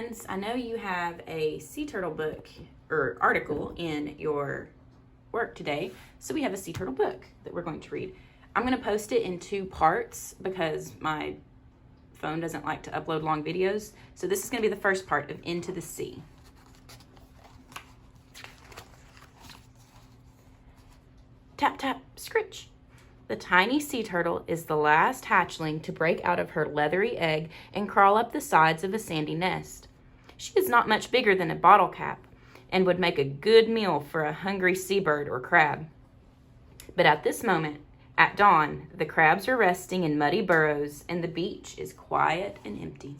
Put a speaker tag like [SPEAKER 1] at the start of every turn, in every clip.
[SPEAKER 1] friends, I know you have a sea turtle book or article in your work today, so we have a sea turtle book that we're going to read. I'm going to post it in 2 parts because my phone doesn't like to upload long videos. So this is going to be the first part of Into the Sea. Tap, tap, scritch. The tiny sea turtle is the last hatchling to break out of her leathery egg and crawl up the sides of a sandy nest. She is not much bigger than a bottle cap and would make a good meal for a hungry seabird or crab. But at this moment, at dawn, the crabs are resting in muddy burrows and the beach is quiet and empty.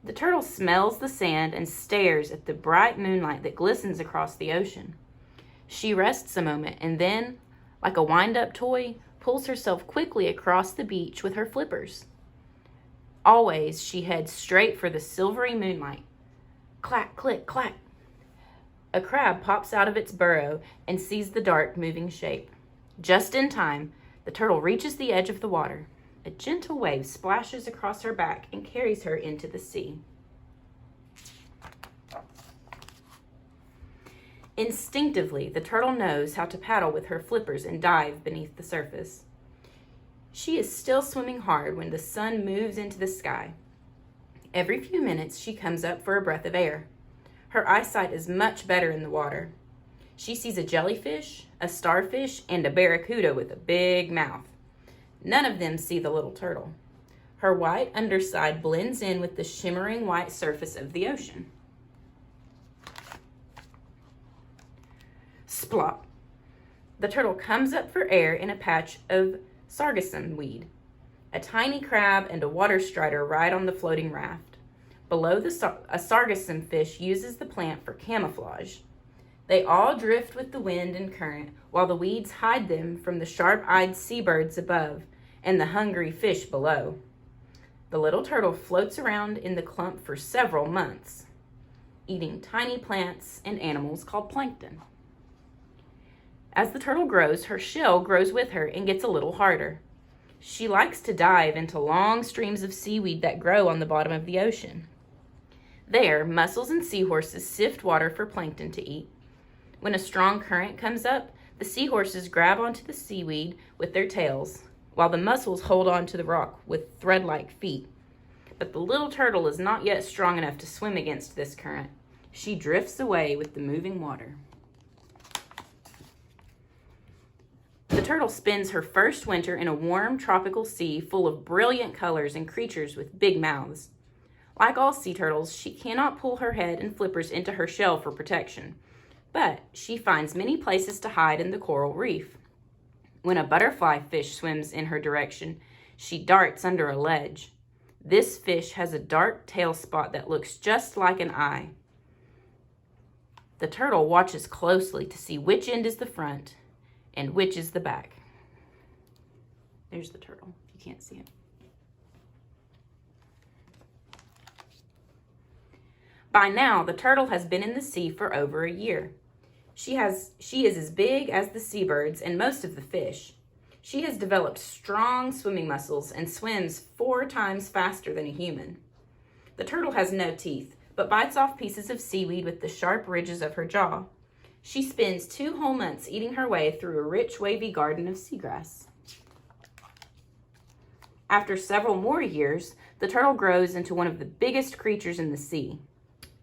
[SPEAKER 1] The turtle smells the sand and stares at the bright moonlight that glistens across the ocean. She rests a moment and then, like a wind-up toy, pulls herself quickly across the beach with her flippers. Always, she heads straight for the silvery moonlight. Clack, click, clack. A crab pops out of its burrow and sees the dark, moving shape. Just in time, the turtle reaches the edge of the water. A gentle wave splashes across her back and carries her into the sea. Instinctively, the turtle knows how to paddle with her flippers and dive beneath the surface. She is still swimming hard when the sun moves into the sky. Every few minutes, she comes up for a breath of air. Her eyesight is much better in the water. She sees a jellyfish, a starfish, and a barracuda with a big mouth. None of them see the little turtle. Her white underside blends in with the shimmering white surface of the ocean. Splop. The turtle comes up for air in a patch of sargassum weed. A tiny crab and a water strider ride on the floating raft. Below, a sargassum fish uses the plant for camouflage. They all drift with the wind and current, while the weeds hide them from the sharp-eyed seabirds above and the hungry fish below. The little turtle floats around in the clump for several months, eating tiny plants and animals called plankton. As the turtle grows, her shell grows with her and gets a little harder. She likes to dive into long streams of seaweed that grow on the bottom of the ocean. There, mussels and seahorses sift water for plankton to eat. When a strong current comes up, the seahorses grab onto the seaweed with their tails, while the mussels hold on to the rock with thread-like feet. But the little turtle is not yet strong enough to swim against this current. She drifts away with the moving water. The turtle spends her first winter in a warm tropical sea full of brilliant colors and creatures with big mouths. Like all sea turtles, she cannot pull her head and flippers into her shell for protection, but she finds many places to hide in the coral reef. When a butterfly fish swims in her direction, she darts under a ledge. This fish has a dark tail spot that looks just like an eye. The turtle watches closely to see which end is the front and which is the back. There's the turtle, if you can't see it. By now, the turtle has been in the sea for over a year. She is as big as the seabirds and most of the fish. She has developed strong swimming muscles and swims 4 times faster than a human. The turtle has no teeth, but bites off pieces of seaweed with the sharp ridges of her jaw. She spends 2 whole months eating her way through a rich, wavy garden of seagrass. After several more years, the turtle grows into one of the biggest creatures in the sea.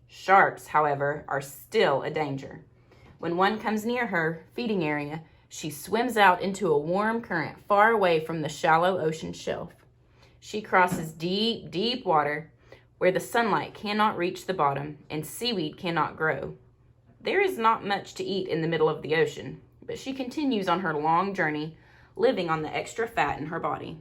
[SPEAKER 1] Sharks, however, are still a danger. When one comes near her feeding area, she swims out into a warm current far away from the shallow ocean shelf. She crosses deep, deep water where the sunlight cannot reach the bottom and seaweed cannot grow. There is not much to eat in the middle of the ocean, but she continues on her long journey, living on the extra fat in her body.